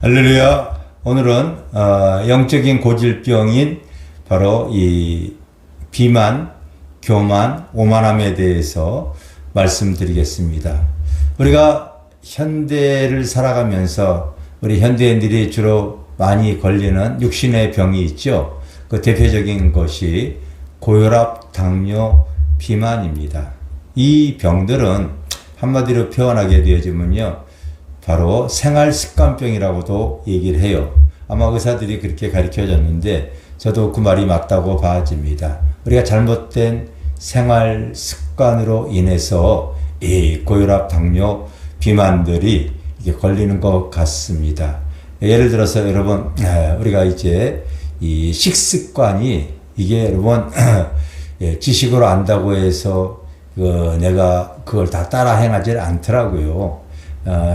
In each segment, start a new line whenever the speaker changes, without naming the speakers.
할렐루야. 오늘은 영적인 고질병인 바로 이 비만, 교만, 오만함에 대해서 말씀드리겠습니다. 우리가 현대를 살아가면서 우리 현대인들이 주로 많이 걸리는 육신의 병이 있죠. 그 대표적인 것이 고혈압, 당뇨, 비만입니다. 이 병들은 한마디로 표현하게 되어지면요, 바로 생활습관병이라고도 얘기를 해요. 아마 의사들이 그렇게 가르쳐줬는데 저도 그 말이 맞다고 봐집니다. 우리가 잘못된 생활습관으로 인해서 이 고혈압, 당뇨, 비만들이 이게 걸리는 것 같습니다. 예를 들어서 여러분, 우리가 이제 이 식습관이 이게 여러분 지식으로 안다고 해서 내가 그걸 다 따라 행하지 않더라고요.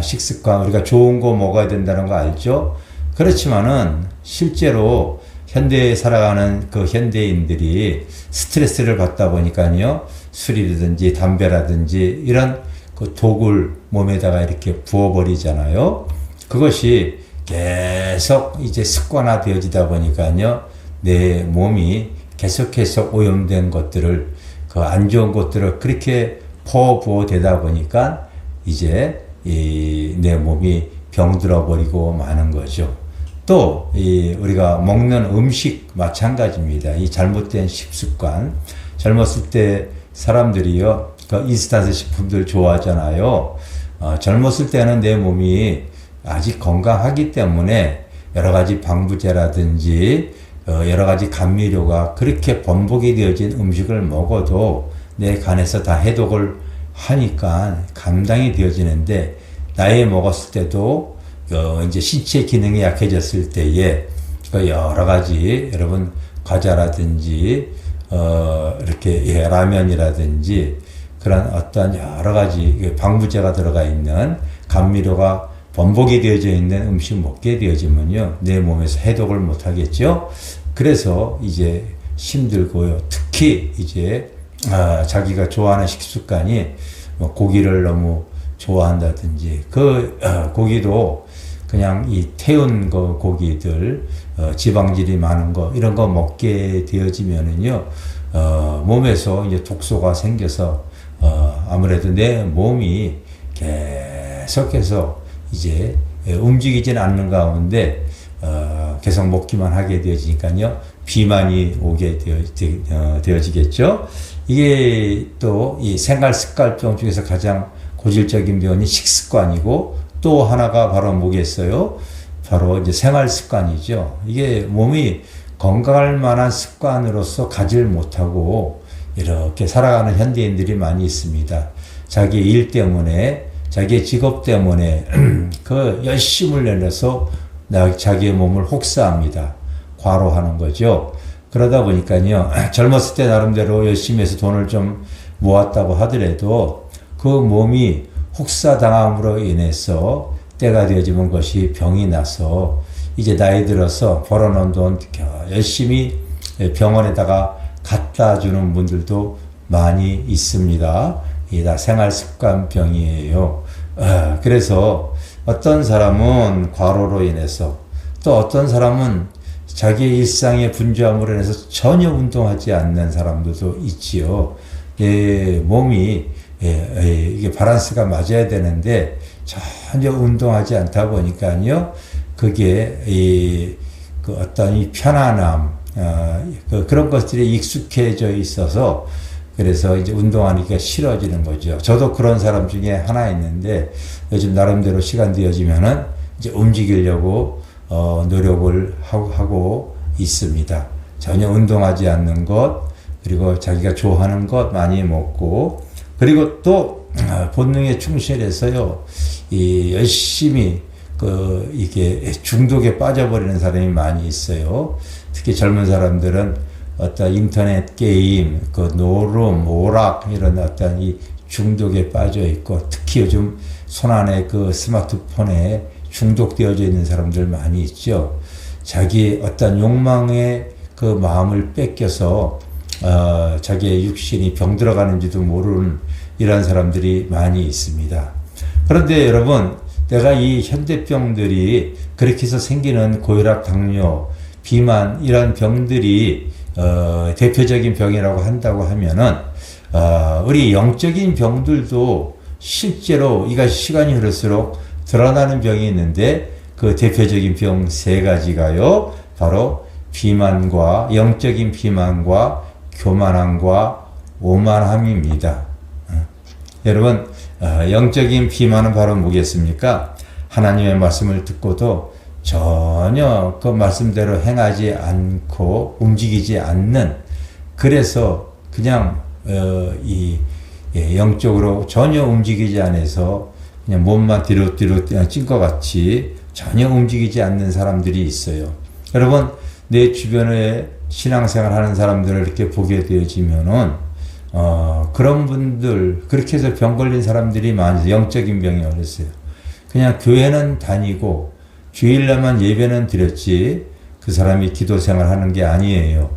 식습관, 우리가 좋은 거 먹어야 된다는 거 알죠? 그렇지만은 실제로 현대에 살아가는 그 현대인들이 스트레스를 받다 보니까요, 술이라든지 담배라든지 이런 그 독을 몸에다가 이렇게 부어버리잖아요. 그것이 계속 이제 습관화 되어지다 보니까요, 내 몸이 계속해서 오염된 것들을, 그 안 좋은 것들을 그렇게 퍼부어 대다 보니까 이제 내 몸이 병들어 버리고 마는 거죠. 또 우리가 먹는 음식 마찬가지입니다. 이 잘못된 식습관. 젊었을 때 사람들이요, 그 인스턴트 식품들 좋아하잖아요. 젊었을 때는 내 몸이 아직 건강하기 때문에 여러 가지 방부제라든지 여러 가지 감미료가 그렇게 번복이 되어진 음식을 먹어도 내 간에서 다 해독을 하니까 감당이 되어지는데, 나이 먹었을 때도 이제 신체 기능이 약해졌을 때에 여러 가지 여러분 과자라든지 이렇게 라면이라든지 그런 어떤 여러 가지 방부제가 들어가 있는 감미료가 번복이 되어져 있는 음식 먹게 되어지면요, 내 몸에서 해독을 못 하겠죠. 그래서 이제 힘들고요. 특히 이제 자기가 좋아하는 식습관이 고기를 너무 좋아한다든지, 고기도 그냥 이 태운 거 고기들, 지방질이 많은 거, 이런 거 먹게 되어지면은요, 몸에서 이제 독소가 생겨서, 아무래도 내 몸이 계속해서 이제 움직이지는 않는 가운데, 계속 먹기만 하게 되어지니까요, 비만이 오게 되어지겠죠. 이게 또 이 생활습관병 중에서 가장 고질적인 병이 식습관이고, 또 하나가 바로 뭐겠어요? 바로 이제 생활습관이죠. 이게 몸이 건강할 만한 습관으로서 가질 못하고 이렇게 살아가는 현대인들이 많이 있습니다. 자기 일 때문에, 자기의 직업 때문에 그 열심을 내려서 자기의 몸을 혹사합니다. 과로하는 거죠. 그러다 보니까요, 젊었을 때 나름대로 열심히 해서 돈을 좀 모았다고 하더라도 그 몸이 혹사당함으로 인해서 때가 되어지면 것이 병이 나서 이제 나이 들어서 벌어놓은 돈 열심히 병원에다가 갖다 주는 분들도 많이 있습니다. 이게 다 생활습관병이에요. 그래서 어떤 사람은 과로로 인해서, 또 어떤 사람은 자기의 일상의 분주함으로 인해서 전혀 운동하지 않는 사람들도 있지요. 몸이 이게 밸런스가 맞아야 되는데 전혀 운동하지 않다 보니까요, 그게 그 어떤 이 편안함, 그런 것들이 익숙해져 있어서 그래서 이제 운동하니까 싫어지는 거죠. 저도 그런 사람 중에 하나 있는데, 요즘 나름대로 시간 되어지면은 이제 움직이려고 노력을 하고 있습니다. 전혀 운동하지 않는 것, 그리고 자기가 좋아하는 것 많이 먹고, 그리고 또 본능에 충실해서요, 열심히 이게 중독에 빠져버리는 사람이 많이 있어요. 특히 젊은 사람들은 어떤 인터넷 게임, 노름, 오락, 이런 어떤 이 중독에 빠져 있고, 특히 요즘 손안에 스마트폰에 중독되어져 있는 사람들 많이 있죠. 자기 어떤 욕망의 마음을 뺏겨서 자기의 육신이 병들어가는지도 모르는 이런 사람들이 많이 있습니다. 그런데 여러분, 내가 이 현대병들이 그렇게 해서 생기는 고혈압, 당뇨, 비만 이런 병들이 대표적인 병이라고 한다고 하면은 우리 영적인 병들도 실제로 이것이 시간이 흐를수록 드러나는 병이 있는데 그 대표적인 병 세 가지가요. 바로 비만과 영적인 비만과 교만함과 오만함입니다. 여러분 영적인 비만은 바로 뭐겠습니까? 하나님의 말씀을 듣고도 전혀 그 말씀대로 행하지 않고 움직이지 않는, 그래서 그냥 영적으로 전혀 움직이지 않아서 그냥 몸만 뒤로 찐 것 같이 전혀 움직이지 않는 사람들이 있어요. 여러분 내 주변에 신앙생활 하는 사람들을 이렇게 보게 되어지면은 그런 분들, 그렇게 해서 병 걸린 사람들이 많아요. 영적인 병이 걸렸어요. 그냥 교회는 다니고 주일날만 예배는 드렸지 그 사람이 기도 생활하는 게 아니에요.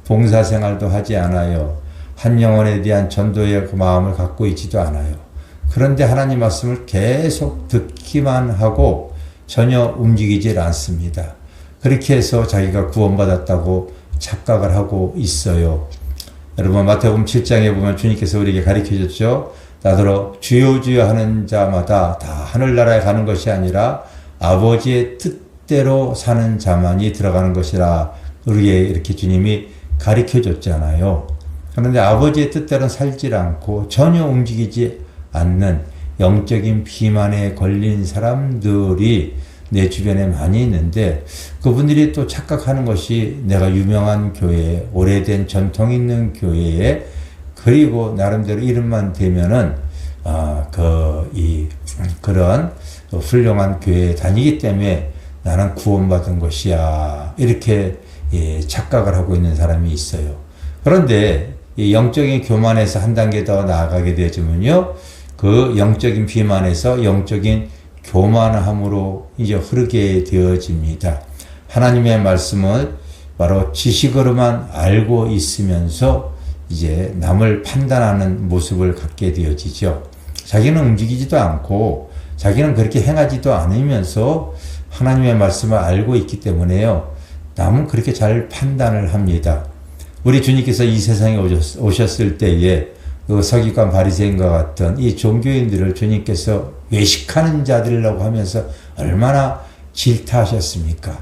봉사 생활도 하지 않아요. 한 영혼에 대한 전도의 그 마음을 갖고 있지도 않아요. 그런데 하나님 말씀을 계속 듣기만 하고 전혀 움직이질 않습니다. 그렇게 해서 자기가 구원받았다고 착각을 하고 있어요. 여러분 마태복음 7장에 보면 주님께서 우리에게 가르쳐줬죠. 나더러 주여 주여 하는 자마다 다 하늘나라에 가는 것이 아니라 아버지의 뜻대로 사는 자만이 들어가는 것이라 우리에게 이렇게 주님이 가르쳐줬잖아요. 그런데 아버지의 뜻대로 살지 않고 전혀 움직이지 않는 영적인 비만에 걸린 사람들이 내 주변에 많이 있는데, 그분들이 또 착각하는 것이 내가 유명한 교회, 오래된 전통 있는 교회에, 그리고 나름대로 이름만 대면은 그런 훌륭한 교회에 다니기 때문에 나는 구원받은 것이야, 이렇게 착각을 하고 있는 사람이 있어요. 그런데 이 영적인 교만에서 한 단계 더 나아가게 되지만요, 그 영적인 비만에서 영적인 교만함으로 이제 흐르게 되어집니다. 하나님의 말씀을 바로 지식으로만 알고 있으면서 이제 남을 판단하는 모습을 갖게 되어지죠. 자기는 움직이지도 않고 자기는 그렇게 행하지도 않으면서 하나님의 말씀을 알고 있기 때문에요, 남은 그렇게 잘 판단을 합니다. 우리 주님께서 이 세상에 오셨을 때에 그 서기관 바리새인과 같은 이 종교인들을 주님께서 외식하는 자들이라고 하면서 얼마나 질타하셨습니까?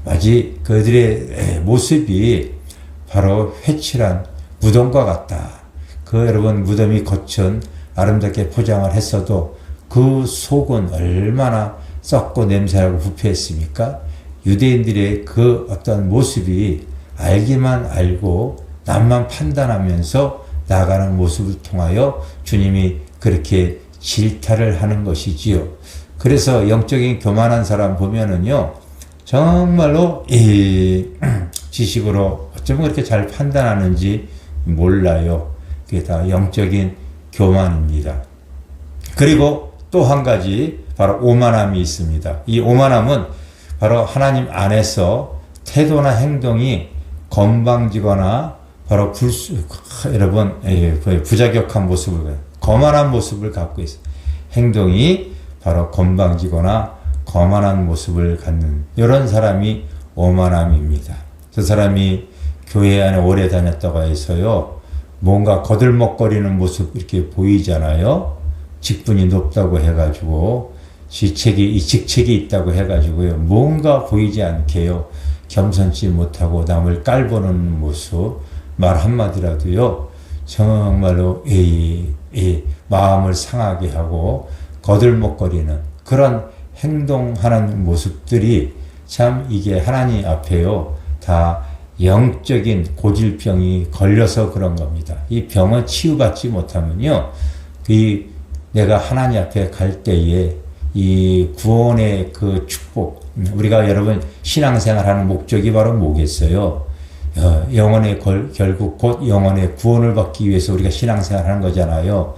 마치 그들의 모습이 바로 회칠한 무덤과 같다. 그 여러분 무덤이 겉은 아름답게 포장을 했어도 그 속은 얼마나 썩고 냄새나고 부패했습니까? 유대인들의 그 어떤 모습이 알기만 알고 남만 판단하면서 나아가는 모습을 통하여 주님이 그렇게 질타를 하는 것이지요. 그래서 영적인 교만한 사람 보면은요, 정말로 지식으로 어쩌면 그렇게 잘 판단하는지 몰라요. 그게 다 영적인 교만입니다. 그리고 또 한 가지 바로 오만함이 있습니다. 이 오만함은 바로 하나님 안에서 태도나 행동이 건방지거나 바로 여러분 부자격한 모습을, 거만한 모습을 갖고 있어요. 행동이 바로 건방지거나 거만한 모습을 갖는 이런 사람이 오만함입니다. 저 사람이 교회 안에 오래 다녔다고 해서요, 뭔가 거들먹거리는 모습 이렇게 보이잖아요. 직분이 높다고 해가지고 직책이 있다고 해가지고요, 뭔가 보이지 않게요, 겸손치 못하고 남을 깔보는 모습, 말 한마디라도요 정말로 마음을 상하게 하고 거들먹거리는 그런 행동하는 모습들이 참 이게 하나님 앞에요 다 영적인 고질병이 걸려서 그런 겁니다. 이 병은 치유받지 못하면요, 내가 하나님 앞에 갈 때에 이 구원의 그 축복, 우리가 여러분 신앙생활하는 목적이 바로 뭐겠어요? 영혼의 결국 곧 영혼의 구원을 받기 위해서 우리가 신앙생활하는 거잖아요.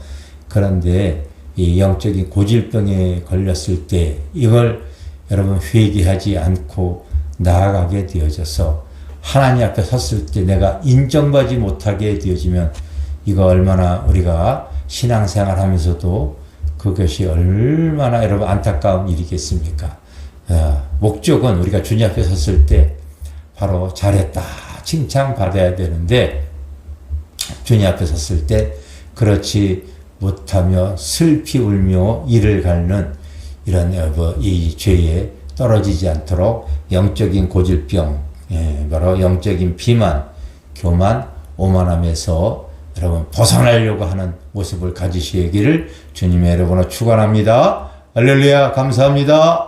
그런데 이 영적인 고질병에 걸렸을 때 이걸 여러분 회개하지 않고 나아가게 되어져서 하나님 앞에 섰을 때 내가 인정받지 못하게 되어지면 이거 얼마나 우리가 신앙생활 하면서도 그것이 얼마나 여러분 안타까운 일이겠습니까? 목적은 우리가 주님 앞에 섰을 때 바로 잘했다 칭찬받아야 되는데 주님 앞에 섰을 때 그렇지 못하며 슬피 울며 이를 갉는 이런 이 죄에 떨어지지 않도록 영적인 고질병, 바로 영적인 비만, 교만, 오만함에서 여러분 벗어나려고 하는 모습을 가지시기를 주님의 여러분을 축원합니다. 할렐루야, 감사합니다.